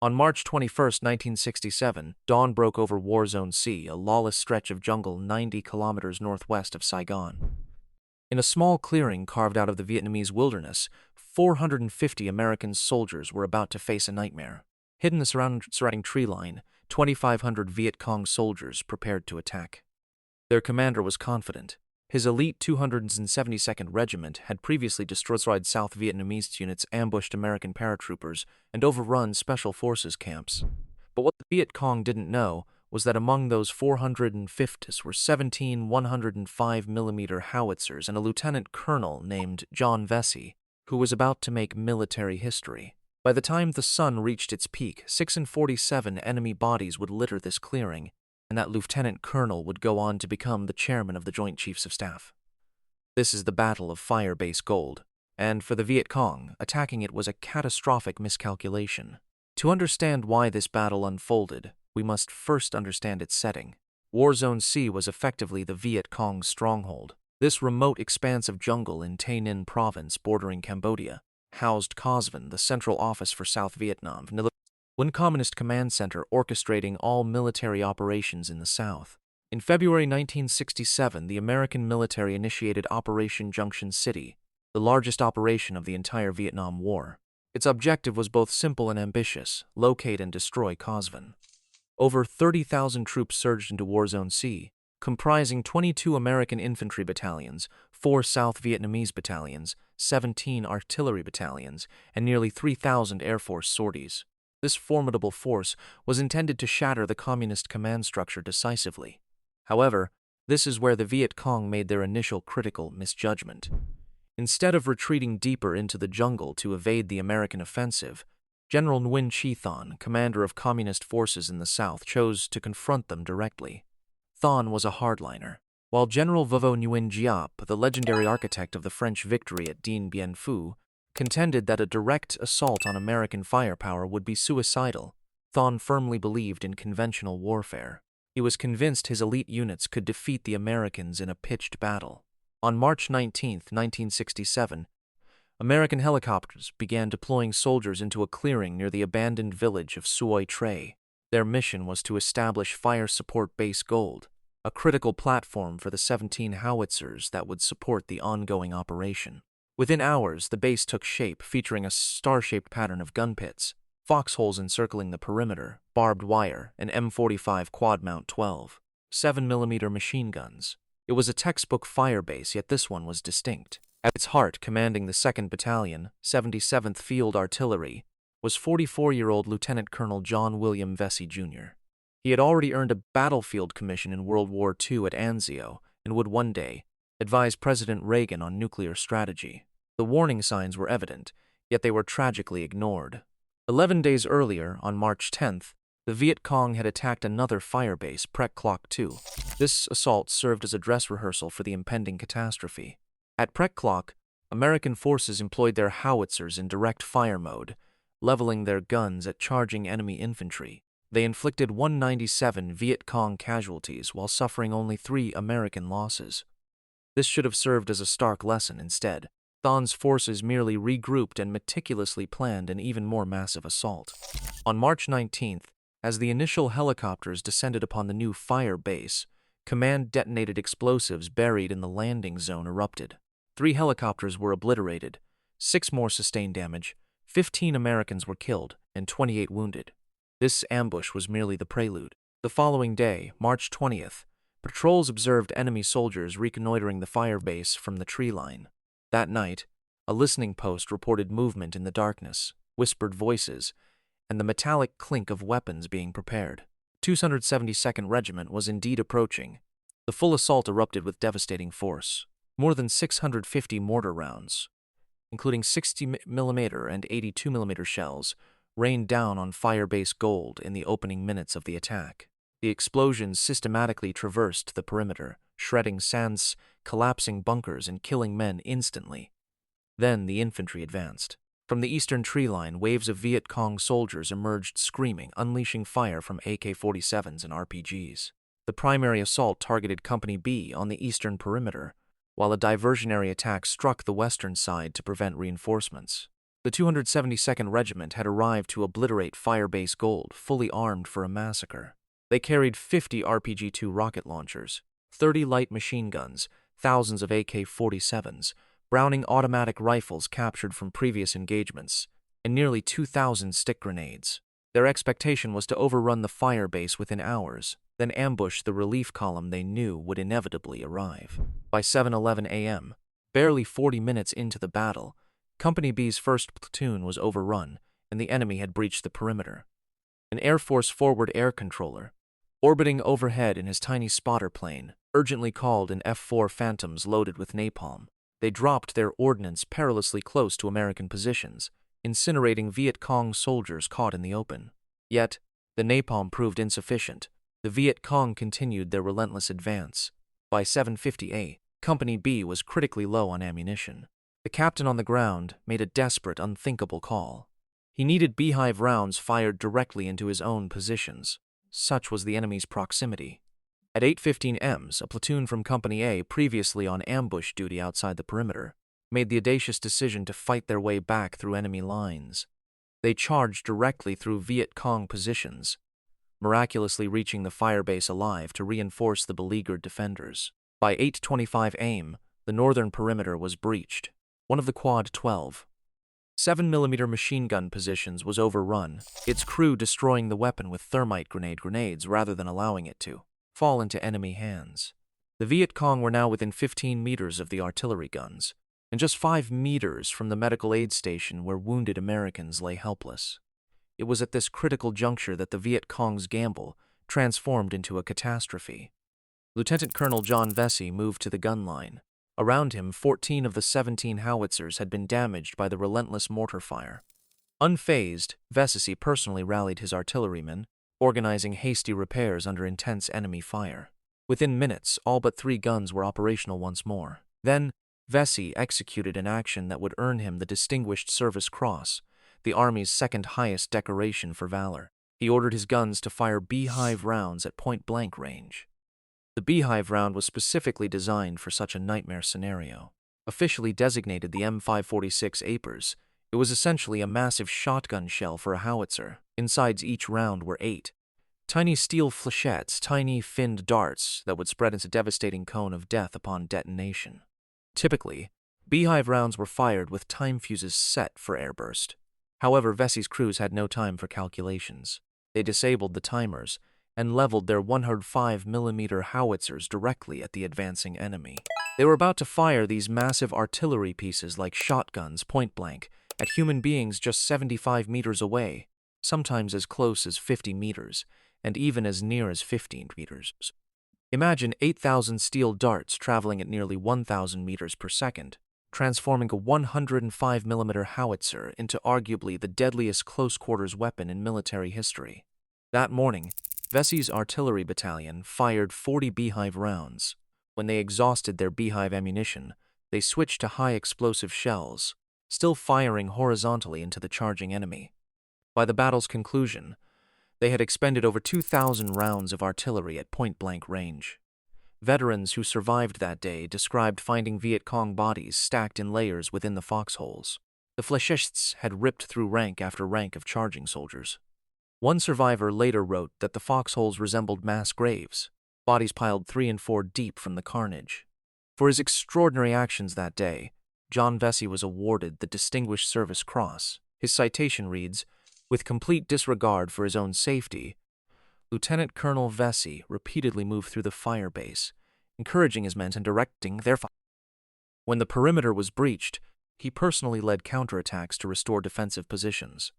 On March 21, 1967, dawn broke over War Zone C, a lawless stretch of jungle 90 kilometers northwest of Saigon. In a small clearing carved out of the Vietnamese wilderness, 450 American soldiers were about to face a nightmare. Hidden in the surrounding tree line, 2,500 Viet Cong soldiers prepared to attack. Their commander was confident. His elite 272nd Regiment had previously destroyed South Vietnamese units, ambushed American paratroopers, and overrun Special Forces camps. But what the Viet Cong didn't know was that among those 450s were 17 105mm howitzers and a lieutenant colonel named John Vessey, who was about to make military history. By the time the sun reached its peak, 6 and 47 enemy bodies would litter this clearing, and that lieutenant colonel would go on to become the chairman of the Joint Chiefs of Staff. This is the Battle of Firebase Gold, and for the Viet Cong, attacking it was a catastrophic miscalculation. To understand why this battle unfolded, we must first understand its setting. War Zone C was effectively the Viet Cong's stronghold. This remote expanse of jungle in Tay Ninh province bordering Cambodia housed COSVN, the Central Office for South Vietnam, one communist command center orchestrating all military operations in the South. In February 1967, the American military initiated Operation Junction City, the largest operation of the entire Vietnam War. Its objective was both simple and ambitious: locate and destroy COSVN. Over 30,000 troops surged into War Zone C, comprising 22 American infantry battalions, 4 South Vietnamese battalions, 17 artillery battalions, and nearly 3,000 Air Force sorties. This formidable force was intended to shatter the communist command structure decisively. However, this is where the Viet Cong made their initial critical misjudgment. Instead of retreating deeper into the jungle to evade the American offensive, General Nguyen Chi Thanh, commander of communist forces in the south, chose to confront them directly. Thanh was a hardliner, while General Vo Nguyen Giap, the legendary architect of the French victory at Dien Bien Phu, contended that a direct assault on American firepower would be suicidal. Thanh firmly believed in conventional warfare. He was convinced his elite units could defeat the Americans in a pitched battle. On March 19, 1967, American helicopters began deploying soldiers into a clearing near the abandoned village of Suoi. Their mission was to establish Fire Support Base Gold, a critical platform for the 17 howitzers that would support the ongoing operation. Within hours, the base took shape, featuring a star-shaped pattern of gun pits, foxholes encircling the perimeter, barbed wire, and M45 quad-mount 12, 7mm machine guns. It was a textbook fire base, yet this one was distinct. At its heart, commanding the 2nd Battalion, 77th Field Artillery, was 44-year-old Lieutenant Colonel John William Vessey, Jr. He had already earned a battlefield commission in World War II at Anzio and would one day advise President Reagan on nuclear strategy. The warning signs were evident, yet they were tragically ignored. 11 days earlier, on March 10th, the Viet Cong had attacked another firebase, Prek Cloc 2. This assault served as a dress rehearsal for the impending catastrophe. At Prek Cloc, American forces employed their howitzers in direct fire mode, leveling their guns at charging enemy infantry. They inflicted 197 Viet Cong casualties while suffering only 3 American losses. This should have served as a stark lesson. Instead, Than's forces merely regrouped and meticulously planned an even more massive assault. On March 19th, as the initial helicopters descended upon the new fire base, command-detonated explosives buried in the landing zone erupted. 3 helicopters were obliterated, 6 more sustained damage, 15 Americans were killed, and 28 wounded. This ambush was merely the prelude. The following day, March 20th, patrols observed enemy soldiers reconnoitering the fire base from the tree line. That night, a listening post reported movement in the darkness, whispered voices, and the metallic clink of weapons being prepared. 272nd Regiment was indeed approaching. The full assault erupted with devastating force. More than 650 mortar rounds, including 60mm and 82mm shells, rained down on Firebase Gold in the opening minutes of the attack. The explosions systematically traversed the perimeter, shredding sands, collapsing bunkers, and killing men instantly. Then the infantry advanced. From the eastern tree line, waves of Viet Cong soldiers emerged screaming, unleashing fire from AK-47s and RPGs. The primary assault targeted Company B on the eastern perimeter, while a diversionary attack struck the western side to prevent reinforcements. The 272nd Regiment had arrived to obliterate Firebase Gold, fully armed for a massacre. They carried 50 RPG-2 rocket launchers, 30 light machine guns, thousands of AK-47s, Browning automatic rifles captured from previous engagements, and nearly 2,000 stick grenades. Their expectation was to overrun the firebase within hours, then ambush the relief column they knew would inevitably arrive. By 7:11 a.m., barely 40 minutes into the battle, Company B's 1st platoon was overrun, and the enemy had breached the perimeter. An Air Force forward air controller, orbiting overhead in his tiny spotter plane, urgently called in F-4 Phantoms loaded with napalm. They dropped their ordnance perilously close to American positions, incinerating Viet Cong soldiers caught in the open. Yet, the napalm proved insufficient. The Viet Cong continued their relentless advance. By 7:50 a.m., Company B was critically low on ammunition. The captain on the ground made a desperate, unthinkable call. He needed beehive rounds fired directly into his own positions. Such was the enemy's proximity. At 8:15 a.m., a platoon from Company A, previously on ambush duty outside the perimeter, made the audacious decision to fight their way back through enemy lines. They charged directly through Viet Cong positions, miraculously reaching the firebase alive to reinforce the beleaguered defenders. By 8:25 a.m., the northern perimeter was breached. One of the Quad 12 7mm machine gun positions was overrun, its crew destroying the weapon with thermite grenades rather than allowing it to fall into enemy hands. The Viet Cong were now within 15 meters of the artillery guns, and just 5 meters from the medical aid station where wounded Americans lay helpless. It was at this critical juncture that the Viet Cong's gamble transformed into a catastrophe. Lieutenant Colonel John Vessey moved to the gun line. Around him, 14 of the 17 howitzers had been damaged by the relentless mortar fire. Unfazed, Vessey personally rallied his artillerymen, organizing hasty repairs under intense enemy fire. Within minutes, all but 3 guns were operational once more. Then, Vessey executed an action that would earn him the Distinguished Service Cross, the Army's second highest decoration for valor. He ordered his guns to fire beehive rounds at point-blank range. The beehive round was specifically designed for such a nightmare scenario. Officially designated the M546 Apers, it was essentially a massive shotgun shell for a howitzer. Inside each round were 8 tiny steel flechettes, tiny finned darts that would spread into a devastating cone of death upon detonation. Typically, beehive rounds were fired with time fuses set for airburst. However, Vessey's crews had no time for calculations. They disabled the timers and leveled their 105mm howitzers directly at the advancing enemy. They were about to fire these massive artillery pieces like shotguns point-blank at human beings just 75 meters away, sometimes as close as 50 meters, and even as near as 15 meters. Imagine 8,000 steel darts traveling at nearly 1,000 meters per second, transforming a 105mm howitzer into arguably the deadliest close-quarters weapon in military history. That morning, Vessey's artillery battalion fired 40 beehive rounds. When they exhausted their beehive ammunition, they switched to high-explosive shells, still firing horizontally into the charging enemy. By the battle's conclusion, they had expended over 2,000 rounds of artillery at point-blank range. Veterans who survived that day described finding Viet Cong bodies stacked in layers within the foxholes. The flechettes had ripped through rank after rank of charging soldiers. One survivor later wrote that the foxholes resembled mass graves, bodies piled 3 and 4 deep from the carnage. For his extraordinary actions that day, John Vessey was awarded the Distinguished Service Cross. His citation reads, "With complete disregard for his own safety, Lieutenant Colonel Vessey repeatedly moved through the firebase, encouraging his men and directing their fire. When the perimeter was breached, he personally led counterattacks to restore defensive positions.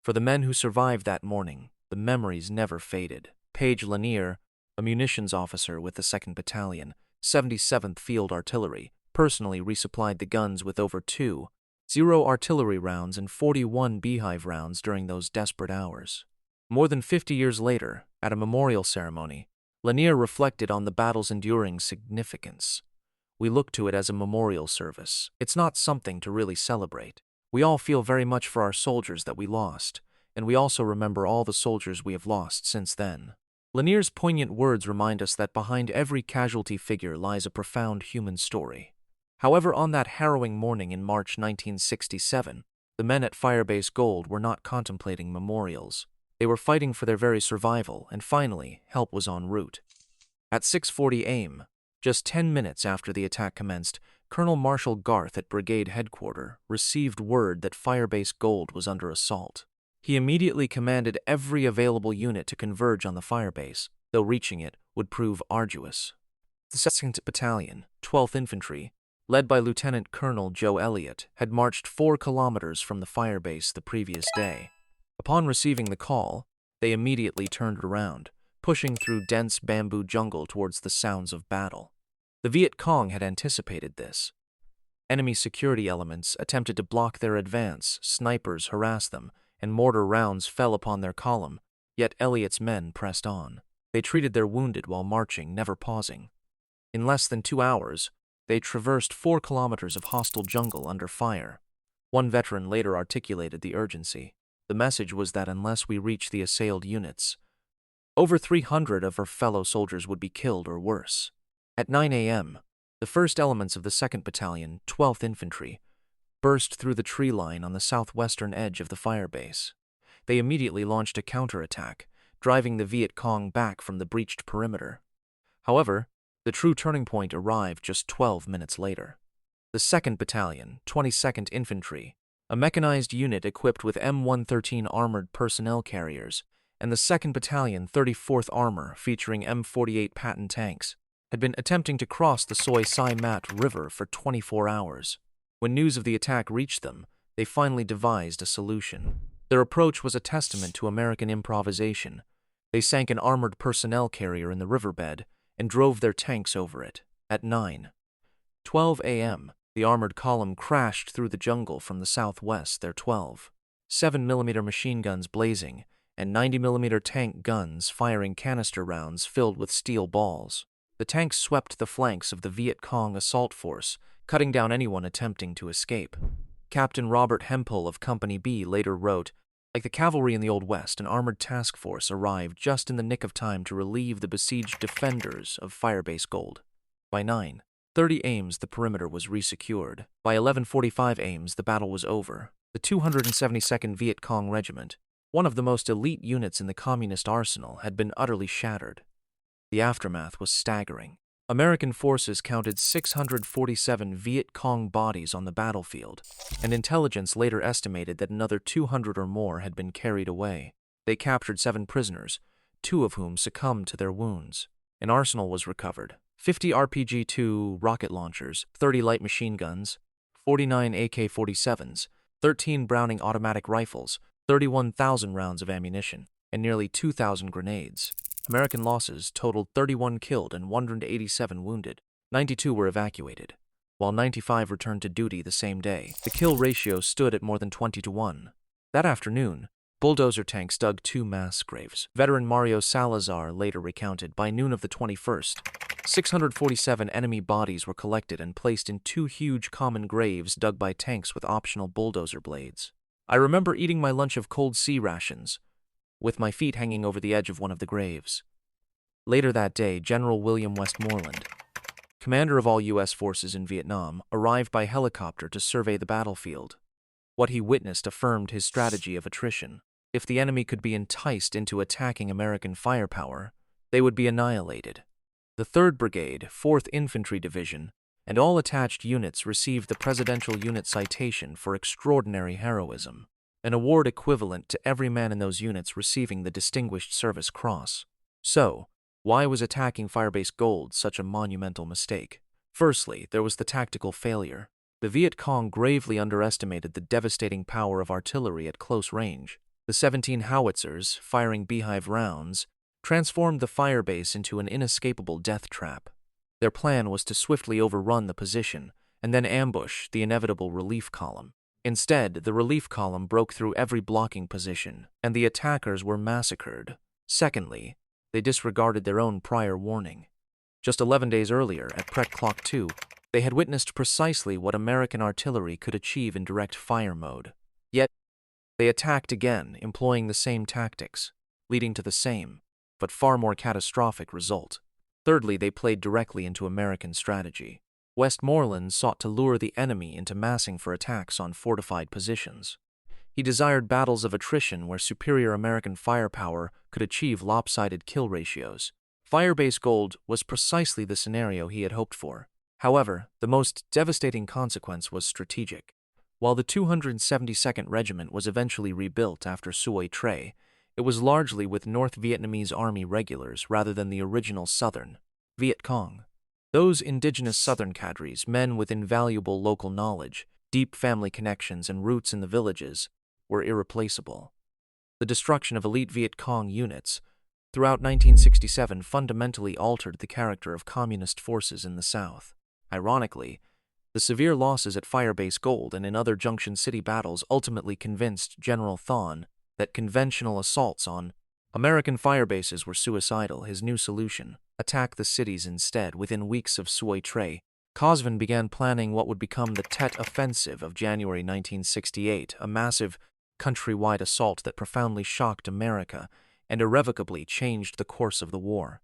For the men who survived that morning, the memories never faded. Paige Lanier, a munitions officer with the 2nd Battalion, 77th Field Artillery, personally resupplied the guns with over 2.0 artillery rounds and 41 beehive rounds during those desperate hours. More than 50 years later, at a memorial ceremony, Lanier reflected on the battle's enduring significance. We look to it as a memorial service. It's not something to really celebrate. We all feel very much for our soldiers that we lost, and we also remember all the soldiers we have lost since then. Lanier's poignant words remind us that behind every casualty figure lies a profound human story. However, on that harrowing morning in March 1967, The men at Firebase Gold were not contemplating memorials. They were fighting for their very survival, and finally, help was en route. At 6:40 a.m., just 10 minutes after the attack commenced, Colonel Marshall Garth at Brigade Headquarters received word that Firebase Gold was under assault. He immediately commanded every available unit to converge on the firebase, though reaching it would prove arduous. The 2nd Battalion, 12th Infantry, led by Lieutenant Colonel Joe Elliott, had marched 4 kilometers from the firebase the previous day. Upon receiving the call, they immediately turned around, pushing through dense bamboo jungle towards the sounds of battle. The Viet Cong had anticipated this. Enemy security elements attempted to block their advance, snipers harassed them, and mortar rounds fell upon their column, yet Elliott's men pressed on. They treated their wounded while marching, never pausing. In less than 2 hours, they traversed 4 kilometers of hostile jungle under fire. One veteran later articulated the urgency. The message was that unless we reach the assailed units, over 300 of our fellow soldiers would be killed or worse. At 9 a.m., the first elements of the 2nd Battalion, 12th Infantry, burst through the tree line on the southwestern edge of the firebase. They immediately launched a counterattack, driving the Viet Cong back from the breached perimeter. However, the true turning point arrived just 12 minutes later. The 2nd Battalion, 22nd Infantry, a mechanized unit equipped with M113 armored personnel carriers, and the 2nd Battalion, 34th Armor, featuring M48 Patton tanks, had been attempting to cross the Suoi Mat River for 24 hours. When news of the attack reached them, they finally devised a solution. Their approach was a testament to American improvisation. They sank an armored personnel carrier in the riverbed and drove their tanks over it. At 9:12 a.m., the armored column crashed through the jungle from the southwest, their 12 7mm machine guns blazing and 90mm tank guns firing canister rounds filled with steel balls. The tanks swept the flanks of the Viet Cong assault force, cutting down anyone attempting to escape. Captain Robert Hempel of Company B later wrote, "Like the cavalry in the Old West, an armored task force arrived just in the nick of time to relieve the besieged defenders of Firebase Gold." By 9:30 a.m. the perimeter was resecured. By 11:45 a.m. the battle was over. The 272nd Viet Cong Regiment, one of the most elite units in the communist arsenal, had been utterly shattered. The aftermath was staggering. American forces counted 647 Viet Cong bodies on the battlefield, and intelligence later estimated that another 200 or more had been carried away. They captured 7 prisoners, 2 of whom succumbed to their wounds. An arsenal was recovered: 50 RPG-2 rocket launchers, 30 light machine guns, 49 AK-47s, 13 Browning automatic rifles, 31,000 rounds of ammunition, and nearly 2,000 grenades. American losses totaled 31 killed and 187 wounded. 92 were evacuated, while 95 returned to duty the same day. The kill ratio stood at more than 20-1. That afternoon, bulldozer tanks dug 2 mass graves. Veteran Mario Salazar later recounted, by noon of the 21st, 647 enemy bodies were collected and placed in 2 huge common graves dug by tanks with optional bulldozer blades. I remember eating my lunch of cold sea rations, with my feet hanging over the edge of one of the graves. Later that day, General William Westmoreland, commander of all U.S. forces in Vietnam, arrived by helicopter to survey the battlefield. What he witnessed affirmed his strategy of attrition. If the enemy could be enticed into attacking American firepower, they would be annihilated. The 3rd Brigade, 4th Infantry Division, and all attached units received the Presidential Unit Citation for extraordinary heroism, an award equivalent to every man in those units receiving the Distinguished Service Cross. So, why was attacking Firebase Gold such a monumental mistake? Firstly, there was the tactical failure. The Viet Cong gravely underestimated the devastating power of artillery at close range. The 17 howitzers, firing beehive rounds, transformed the firebase into an inescapable death trap. Their plan was to swiftly overrun the position and then ambush the inevitable relief column. Instead, the relief column broke through every blocking position, and the attackers were massacred. Secondly, they disregarded their own prior warning. Just 11 days earlier, at Pret Clock 2, they had witnessed precisely what American artillery could achieve in direct fire mode. Yet, they attacked again, employing the same tactics, leading to the same, but far more catastrophic result. Thirdly, they played directly into American strategy. Westmoreland sought to lure the enemy into massing for attacks on fortified positions. He desired battles of attrition where superior American firepower could achieve lopsided kill ratios. Firebase Gold was precisely the scenario he had hoped for. However, the most devastating consequence was strategic. While the 272nd Regiment was eventually rebuilt after Suoi, it was largely with North Vietnamese Army regulars rather than the original Southern Viet Cong. Those indigenous Southern cadres, men with invaluable local knowledge, deep family connections, and roots in the villages, were irreplaceable. The destruction of elite Viet Cong units throughout 1967 fundamentally altered the character of communist forces in the South. Ironically, the severe losses at Firebase Gold and in other Junction City battles ultimately convinced General Thon that conventional assaults on American firebases were suicidal. His new solution: attack the cities instead. Within weeks of Suoi, Cosvin began planning what would become the Tet Offensive of January 1968, a massive countrywide assault that profoundly shocked America and irrevocably changed the course of the war.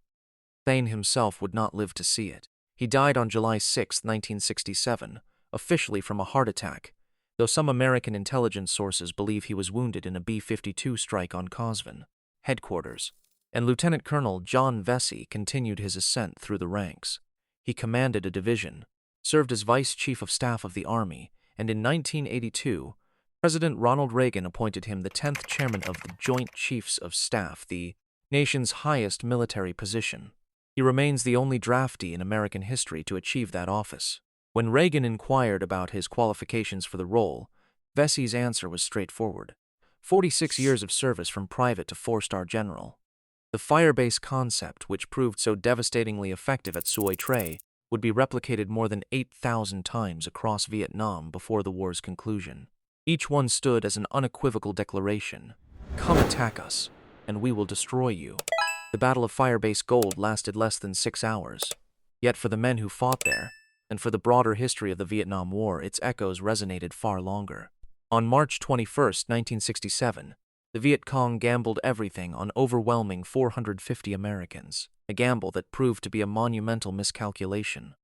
Thane himself would not live to see it. He died on July 6, 1967, officially from a heart attack, though some American intelligence sources believe he was wounded in a B-52 strike on Cosvin headquarters. And Lieutenant Colonel John Vessey continued his ascent through the ranks. He commanded a division, served as Vice Chief of Staff of the Army, and in 1982, President Ronald Reagan appointed him the 10th Chairman of the Joint Chiefs of Staff, the nation's highest military position. He remains the only draftee in American history to achieve that office. When Reagan inquired about his qualifications for the role, Vessey's answer was straightforward: 46 years of service from private to 4-star general. The Firebase concept, which proved so devastatingly effective at Suoi, would be replicated more than 8,000 times across Vietnam before the war's conclusion. Each one stood as an unequivocal declaration: "Come attack us, and we will destroy you." The Battle of Firebase Gold lasted less than 6 hours. Yet for the men who fought there, and for the broader history of the Vietnam War, its echoes resonated far longer. On March 21, 1967, the Viet Cong gambled everything on overwhelming 450 Americans, a gamble that proved to be a monumental miscalculation.